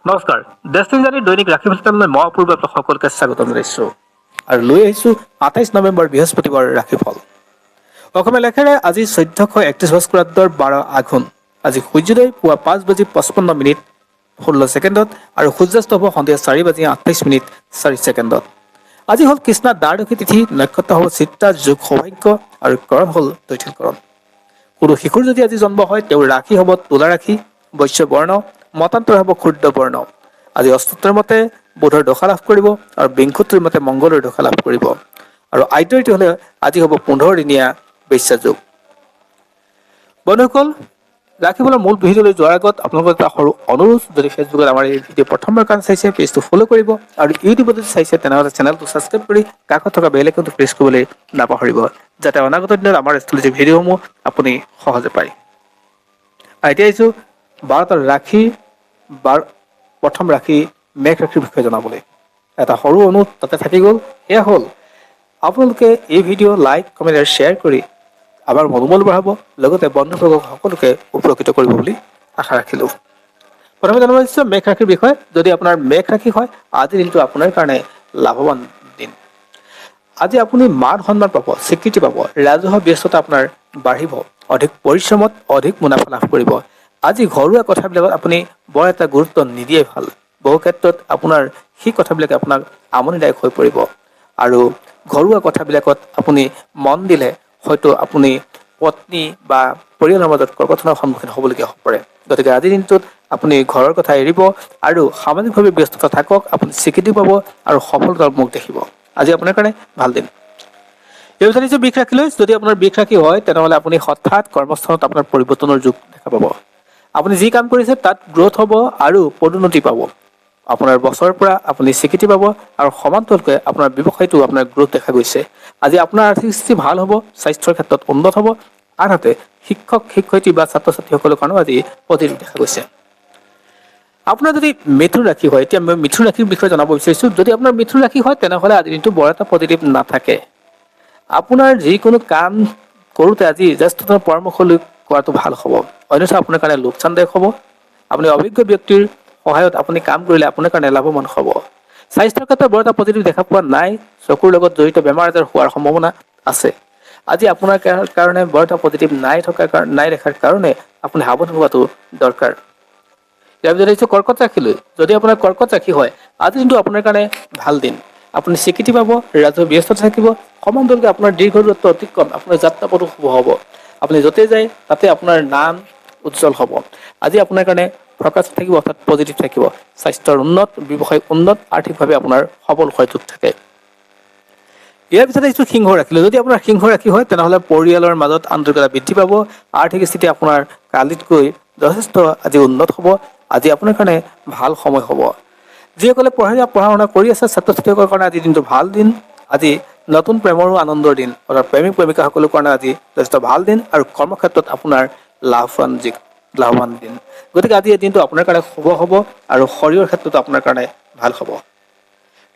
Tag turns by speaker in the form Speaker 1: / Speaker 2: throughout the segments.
Speaker 1: নমস্কাৰ। ডেষ্টিনি দৈনিক ৰাশি ফললৈ মই অপূৰ্ব সকলোকে স্বাগতম জনাইছোঁ আৰু লৈ আহিছোঁ 28 নৱেম্বৰ বৃহস্পতিবাৰ ৰাশিফল। অসমীয়া লেখেৰে আজি 1431 ভাস্কৰাব্দৰ 12 আঘোণ। আজি সূৰ্যোদয় পুৱা 5:55 16 ছেকেণ্ডত আৰু সূৰ্যাস্ত হ'ব সন্ধিয়া 4:28 4 ছেকেণ্ডত। আজি হ'ল কৃষ্ণা দ্বাদশী তিথি, নক্ষত্ৰ হ'ল চিত্ৰা, যোগ সৌভাগ্য আৰু কৰণ হ'ল দৈথিলকৰণ। কোনো শিশুৰ যদি আজি জন্ম হয় তেওঁৰ ৰাশি হ'ব তুলা ৰাশি, বৈশ্য বৰ্ণ, মতান্তৰ হ'ব ক্ষুদ্ৰ বৰ্ণ। আজি অস্তত্ৰৰ মতে বুধৰ দশা লাভ কৰিব আৰু বিংশোত্তৰ মতে মংগলৰ দশা লাভ কৰিব আৰু আদ্যইটো হলে আজি হ'ব 15 দিনীয়া বৈশ্যা যোগ। বন্ধুসকল, ৰাশিফলৰ মূল ভিডিঅ'লৈ যোৱাৰ আগত আপোনালোকৰ এটা সৰু অনুৰোধ, যদি ফেচবুকত আমাৰ এই ভিডিঅ' প্ৰথমবাৰ কাৰণে চাইছে পেজটো ফ'ল' কৰিব আৰু ইউটিউবত যদি চাইছে তেনেহ'লে চেনেলটো ছাবস্ক্ৰাইব কৰি কাষত থকা বেল আইকনটো প্ৰেছ কৰিবলৈ নাপাহৰিব, যাতে অনাগত দিনত আমাৰ এষ্ট্ৰলজি ভিডিঅ'সমূহ আপুনি সহজে পায়। এতিয়া আহিছোঁ 12টা ৰাশি প্ৰথম ৰাশি মেঘ ৰাশিৰ বিষয়ে জনাবলৈ। এটা সৰু অনুৰোধ তাতে থাকি গ'ল, সেয়া হ'ল আপোনালোকে এই ভিডিঅ' লাইক, কমেণ্ট আৰু শ্বেয়াৰ কৰি আমাৰ মনোবল বঢ়াব, লগতে বন্ধুবৰ্গক সকলোকে উপকৃত কৰিব বুলি আশা ৰাখিলোঁ। প্ৰথমে জনাব বিচাৰিছোঁ মেঘ ৰাশিৰ বিষয়ে। যদি আপোনাৰ মেঘ ৰাশি হয়, আজিৰ দিনটো আপোনাৰ কাৰণে লাভৱান দিন। আজি আপুনি মান সন্মান পাব, স্বীকৃতি পাব, ৰাজহুৱা ব্যস্ততা আপোনাৰ বাঢ়িব, অধিক পৰিশ্ৰমত অধিক মুনাফা লাভ কৰিব। আজি ঘৰুৱা কথাবিলাকত আপুনি বৰ এটা গুৰুত্ব নিদিয়ে ভাল। বহু ক্ষেত্ৰত আপোনাৰ সেই কথাবিলাকে আপোনাক আমনিদায়ক হৈ পৰিব আৰু ঘৰুৱা কথাবিলাকত আপুনি মন দিলে হয়তো আপুনি পত্নী বা পৰিয়ালৰ মাজত ককথনৰ সন্মুখীন হ'বলগীয়া হ'ব পাৰে। গতিকে আজিৰ দিনটোত আপুনি ঘৰৰ কথা এৰিব আৰু সামাজিকভাৱে ব্যস্ততা থাকক, আপুনি স্বীকৃতি পাব আৰু সফলতাৰ মুখ দেখিব। আজি আপোনাৰ কাৰণে ভাল দিন। এই বিচাৰিছোঁ বৃষ ৰাশিলৈ। যদি আপোনাৰ বৃষ ৰাশি হয় তেনেহ'লে আপুনি হঠাৎ কৰ্মস্থানত আপোনাৰ পৰিৱৰ্তনৰ যোগ দেখা পাব। আপুনি যি কাম কৰিছে তাত গ্ৰথ হ'ব আৰু পদোন্নতি পাব। আপোনাৰ বছৰৰ পৰা আপুনি স্বীকৃতি পাব আৰু সমান্তৰালকৈ আপোনাৰ ব্যৱসায়টো আপোনাৰ গ্ৰোথ দেখা গৈছে। আজি আপোনাৰ আৰ্থিক স্থিতি ভাল হ'ব, স্বাস্থ্যৰ ক্ষেত্ৰত উন্নত হ'ব, আনহাতে শিক্ষক শিক্ষয়িত্ৰী বা ছাত্ৰ ছাত্ৰীসকলৰ কাৰণেও আজি পজিটিভ দেখা গৈছে। আপোনাৰ যদি মিথুন ৰাশি হয়, এতিয়া মই মিথুন ৰাশিৰ বিষয়ে জনাব বিচাৰিছোঁ। যদি আপোনাৰ মিথুন ৰাশি হয় তেনেহ'লে আজি দিনটো বৰ এটা পজিটিভ নাথাকে। আপোনাৰ যিকোনো কাম কৰোঁতে আজি জ্যেষ্ঠজনৰ পৰামৰ্শ লৈ কৰাটো ভাল হ'ব, অন্যথা আপোনাৰ কাৰণে লোকচানদায়ক হ'ব। আপুনি অভিজ্ঞ ব্যক্তিৰ সহায়ত আপুনি কাম কৰিলে আপোনাৰ কাৰণে লাভৱান হ'ব। স্বাস্থ্যৰ ক্ষেত্ৰত বৰ এটা পজিটিভ দেখা পোৱা নাই। চকুৰ লগত জড়িত বেমাৰ আজাৰ হোৱাৰ সম্ভাৱনা আছে। আজি আপোনাৰ কাৰণে বৰ এটা পজিটিভ নাই দেখাৰ কাৰণে আপুনি সাৱধান হোৱাটো দৰকাৰ। ইয়াৰ পিছত আহিছোঁ কৰ্কট ৰাশিলৈ। যদি আপোনাৰ কৰ্কট ৰাশি হয়, আজি দিনটো আপোনাৰ কাৰণে ভাল দিন। আপুনি স্বীকৃতি পাব, ৰাজহুৱা ব্যস্ততা থাকিব, সমান্তৰালকৈ আপোনাৰ দীৰ্ঘ দূৰত্ব অতিক্ৰম আপোনাৰ যাত্ৰা পথো শুভ হ'ব। আপুনি য'তেই যায় তাতে আপোনাৰ নাম উজ্জ্বল হ'ব। আজি আপোনাৰ কাৰণে ফ'কাছ থাকিব, অৰ্থাৎ পজিটিভ থাকিব। স্বাস্থ্যৰ উন্নত, ব্যৱসায়িক উন্নত, আৰ্থিকভাৱে আপোনাৰ সবল হোৱাৰ যোগ থাকে। ইয়াৰ পিছত আহিছোঁ সিংহ ৰাশিলৈ। যদি আপোনাৰ সিংহ ৰাশি হয় তেনেহ'লে পৰিয়ালৰ মাজত আন্তৰিকতা বৃদ্ধি পাব, আৰ্থিক স্থিতি আপোনাৰ কালিতকৈ যথেষ্ট আজি উন্নত হ'ব। আজি আপোনাৰ কাৰণে ভাল সময় হ'ব। যিসকলে পঢ়া শুনা কৰি আছে ছাত্ৰ ছাত্ৰীসকলৰ কাৰণে আজি দিনটো ভাল দিন। আজি নতুন প্ৰেমৰো আনন্দৰ দিন, অৰ্থাৎ প্ৰেমিক প্ৰেমিকাসকলৰ কাৰণে আজি যথেষ্ট ভাল দিন আৰু কৰ্মক্ষেত্ৰত আপোনাৰ লাভৱান দিন। গতিকে আজি এই দিনটো আপোনাৰ কাৰণে শুভ হ'ব আৰু শৰীৰৰ ক্ষেত্ৰতো আপোনাৰ কাৰণে ভাল হ'ব।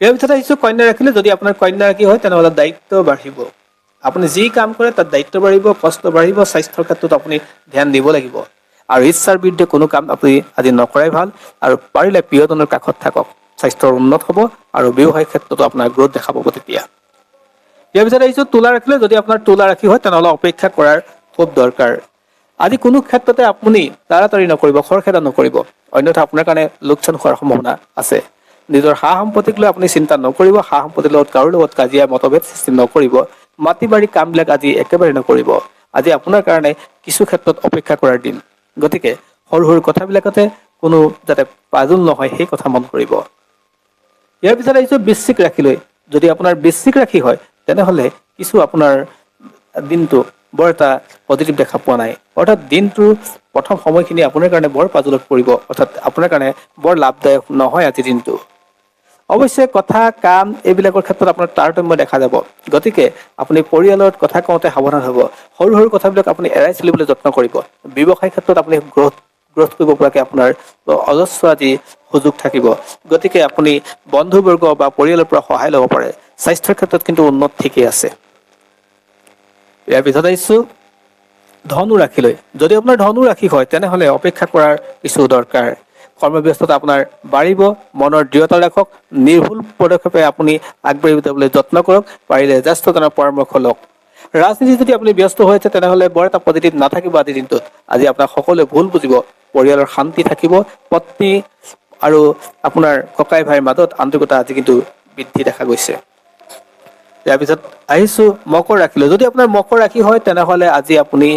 Speaker 1: ইয়াৰ পিছত আহিছোঁ কন্যা ৰাশিলৈ। যদি আপোনাৰ কন্যা ৰাশি হয় তেনেহ'লে দায়িত্ব বাঢ়িব। আপুনি যি কাম কৰে তাত দায়িত্ব বাঢ়িব, কষ্ট বাঢ়িব, স্বাস্থ্যৰ ক্ষেত্ৰত আপুনি ধ্যান দিব লাগিব আৰু ইচ্ছাৰ বিৰুদ্ধে কোনো কাম আপুনি আজি নকৰাই ভাল আৰু পাৰিলে প্ৰিয়জনৰ কাষত থাকক। স্বাস্থ্যৰ উন্নত হ'ব আৰু ব্যৱসায়িক ক্ষেত্ৰতো আপোনাৰ গ্ৰোথ দেখা পাব তেতিয়া। ইয়াৰ পিছত আহিছোঁ তুলা ৰাশিলৈ। যদি আপোনাৰ তুলা ৰাশি হয় তেনেহ'লে অপেক্ষা কৰাৰ খুব দৰকাৰ। আজি কোনো ক্ষেত্ৰতে আপুনি তাড়াতাড়ি নকৰিব, খৰখেদা নকৰিব, অন্যথা আপোনাৰ কাৰণে লোকচান হোৱাৰ সম্ভাৱনা আছে। নিজৰ সা সম্পত্তিক লৈ আপুনি চিন্তা নকৰিব, সা সম্পত্তিৰ লগত কাৰো লগত কাজিয়া মতভেদ সৃষ্টি নকৰিব, মাটি বাৰী কামবিলাক আজি একেবাৰে নকৰিব। আজি আপোনাৰ কাৰণে কিছু ক্ষেত্ৰত অপেক্ষা কৰাৰ দিন। গতিকে সৰু সৰু কথাবিলাকতে কোনো যাতে পাজল নহয় সেই কথা মন কৰিব। ইয়াৰ পিছত আহিছোঁ বৃশ্চিক ৰাশিলৈ। যদি আপোনাৰ বৃশ্চিক ৰাশি হয় তেনেহ'লে কিছু আপোনাৰ দিনটো বৰ এটা পজিটিভ দেখা পোৱা নাই, অৰ্থাৎ দিনটোৰ প্ৰথম সময়খিনি আপোনাৰ কাৰণে বৰ পাজলত পৰিব, অৰ্থাৎ আপোনাৰ কাৰণে বৰ লাভদায়ক নহয় আজিৰ দিনটো। অৱশ্যে কথা কাম এইবিলাকৰ ক্ষেত্ৰত আপোনাৰ তাৰতম্য দেখা যাব। গতিকে আপুনি পৰিয়ালত কথা কওঁতে সাৱধান হ'ব। সৰু সৰু কথাবিলাক আপুনি এৰাই চলিবলৈ যত্ন কৰিব। ব্যৱসায় ক্ষেত্ৰত আপুনি গ্ৰথ কৰিব পৰাকে আপোনাৰ অজস্ৰ আজি সুযোগ থাকিব। গতিকে আপুনি বন্ধুবৰ্গ বা পৰিয়ালৰ পৰা সহায় ল'ব পাৰে। স্বাস্থ্যৰ ক্ষেত্ৰত কিন্তু উন্নত ঠিকেই আছে। ইয়াৰ পিছত আহিছোঁ ধনু ৰাশিলৈ। যদি আপোনাৰ ধনু ৰাশি হয় তেনেহ'লে অপেক্ষা কৰাৰ কিছু দৰকাৰ। কৰ্মব্যস্ততা আপোনাৰ বাঢ়িব। মনৰ দৃঢ়তা ৰাখক, নিৰ্ভুল পদক্ষেপে আপুনি আগবাঢ়ি যাবলৈ যত্ন কৰক, পাৰিলে জ্যেষ্ঠজনৰ পৰামৰ্শ লওক। ৰাজনীতি যদি আপুনি ব্যস্ত হৈ আছে তেনেহ'লে বৰ এটা পজিটিভ নাথাকিব আজিৰ দিনটোত। আজি আপোনাক সকলোৱে ভুল বুজিব, পৰিয়ালৰ শান্তি থাকিব, পত্নী আৰু আপোনাৰ ককাই ভাইৰ মাজত আন্তৰিকতা আজি কিন্তু বৃদ্ধি দেখা গৈছে। ইয়াৰ পিছত আহিছো মকৰ ৰাশিলৈ। যদি আপোনাৰ মকৰ ৰাশি হয় তেনেহ'লে আজি আপুনি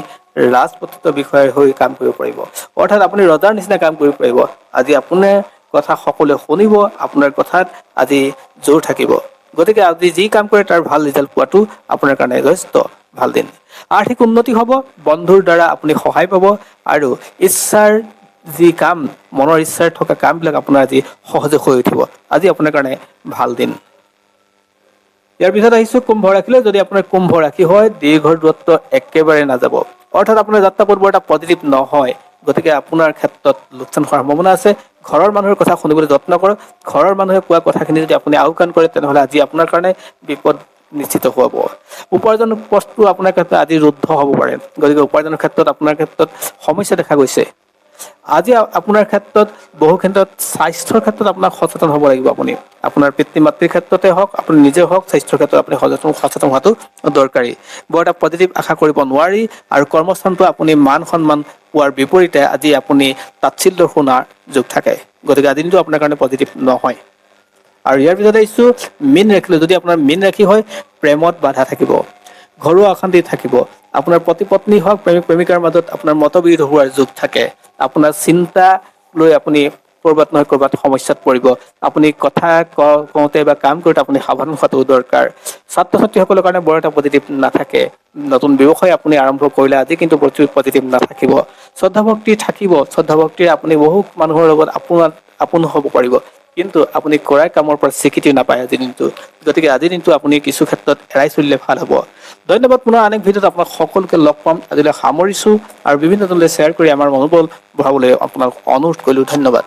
Speaker 1: ৰাজপত্ৰিত বিষয়াৰ হৈ কাম কৰিব পাৰিব, অৰ্থাৎ আপুনি ৰজাৰ নিচিনা কাম কৰিব পাৰিব। আজি আপোনাৰ কথা সকলোৱে শুনিব, আপোনাৰ কথাত আজি জোৰ থাকিব। গতিকে আজি যি কাম কৰে তাৰ ভাল ৰিজাল্ট পোৱাটো আপোনাৰ কাৰণে যথেষ্ট ভাল দিন। আৰ্থিক উন্নতি হ'ব, বন্ধুৰ দ্বাৰা আপুনি সহায় পাব আৰু ইচ্ছাৰ যি কাম, মনৰ ইচ্ছাৰ থকা কামবিলাক আপোনাৰ আজি সহজে হৈ উঠিব। আজি আপোনাৰ কাৰণে ভাল দিন। ইয়াৰ পিছত আহিছো কুম্ভ ৰাশিলৈ। যদি আপোনাৰ কুম্ভ ৰাশি হয়, দীৰ্ঘ দূৰত্ব একেবাৰে নাযাব, অৰ্থাৎ আপোনাৰ যাত্ৰা পথ বৰ এটা পজিটিভ নহয়। গতিকে আপোনাৰ ক্ষেত্ৰত লোকচান হোৱাৰ সম্ভাৱনা আছে। ঘৰৰ মানুহৰ কথা শুনিবলৈ যত্ন কৰক। ঘৰৰ মানুহে কোৱা কথাখিনি যদি আপুনি আওকাণ কৰে তেনেহ'লে আজি আপোনাৰ কাৰণে বিপদ নিশ্চিত হ'ব। উপাৰ্জন পথটো আপোনাৰ ক্ষেত্ৰত আজি ৰুদ্ধ হ'ব পাৰে। গতিকে উপাৰ্জনৰ ক্ষেত্ৰত আপোনাৰ ক্ষেত্ৰত সমস্যা দেখা গৈছে। আজি আপোনাৰ ক্ষেত্ৰত বহু ক্ষেত্ৰত স্বাস্থ্যৰ ক্ষেত্ৰত আপোনাক সচেতন হ'ব লাগিব। আপুনি আপোনাৰ পিতৃ মাতৃৰ ক্ষেত্ৰতে হওক, আপুনি নিজে হওক, স্বাস্থ্যৰ ক্ষেত্ৰত আপুনি সচেতন হোৱাটো দৰকাৰী। বৰ এটা পজিটিভ আশা কৰিব নোৱাৰি। আৰু কৰ্মস্থানটো আপুনি মান সন্মান পোৱাৰ বিপৰীতে আজি আপুনি তাচ্ছিল্য শুনাৰ যোগ থাকে। গতিকে আজি দিনটো আপোনাৰ কাৰণে পজিটিভ নহয়। আৰু ইয়াৰ পিছত আহিছো মীন ৰাশিলৈ। যদি আপোনাৰ মীন ৰাশি হয়, প্ৰেমত বাধা থাকিব, ঘৰুৱা অশান্তি থাকিব, আপোনাৰ পতি পত্নী হওক, প্ৰেমিক প্ৰেমিকাৰ মাজত আপোনাৰ মতবিৰোধ হোৱাৰ যোগ থাকে। আপোনাৰ চিন্তা লৈ আপুনি ক'ৰবাত নহয় ক'ৰবাত সমস্যাত পৰিব। আপুনি কথা কওঁতে বা কাম কৰোঁতে আপুনি সাৱধান হোৱাটো দৰকাৰ। ছাত্ৰ ছাত্ৰীসকলৰ কাৰণে বৰ এটা পজিটিভ নাথাকে। নতুন ব্যৱসায় আপুনি আৰম্ভ কৰিলে আজি কিন্তু পজিটিভ নাথাকিব। শ্ৰদ্ধা ভক্তি থাকিব, শ্ৰদ্ধা ভক্তিৰে আপুনি বহু মানুহৰ লগত আপোন হ'ব পাৰিব, কিন্তু আপুনি কৰা কামৰ পৰা স্বীকৃতি নাপায় আজিৰ দিনটো। গতিকে আজিৰ দিনটো আপুনি কিছু ক্ষেত্ৰত এৰাই চলিলে ভাল হ'ব। ধন্যবাদ। পুনৰ আন এক ভিডিঅ'ত আপোনাক সকলোকে লগ পাম। আজিলৈ সামৰিছো আৰু বিভিন্ন জনলৈ শ্বেয়াৰ কৰি আমাৰ মনোবল বঢ়াবলৈ আপোনাক অনুৰোধ কৰিলো। ধন্যবাদ।